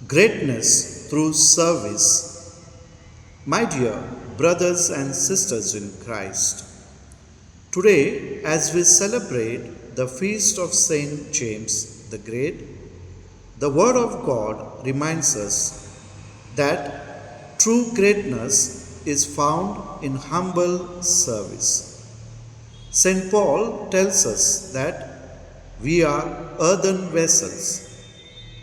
Greatness through service. My dear brothers and sisters in Christ, today as we celebrate the feast of Saint James the Great, the Word of God reminds us that true greatness is found in humble service. St. Paul tells us that we are earthen vessels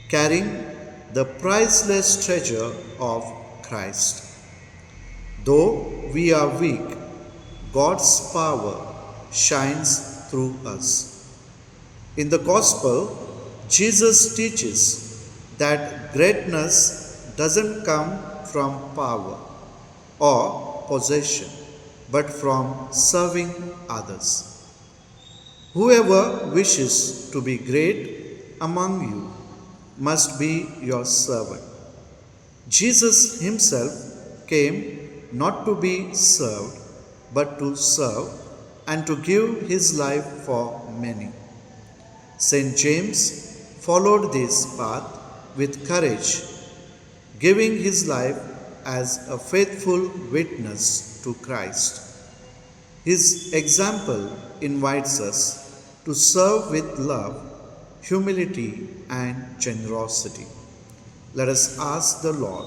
carrying the priceless treasure of Christ. Though we are weak, God's power shines through us. In the Gospel, Jesus teaches that greatness doesn't come from power or possession, but from serving others. Whoever wishes to be great among you must be your servant. Jesus himself came not to be served, but to serve and to give his life for many. St. James followed this path with courage, giving his life as a faithful witness to Christ. His example invites us to serve with love, humility, and generosity. Let us ask the Lord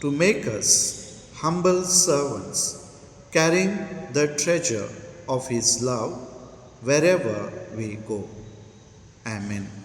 to make us humble servants, carrying the treasure of His love wherever we go. Amen.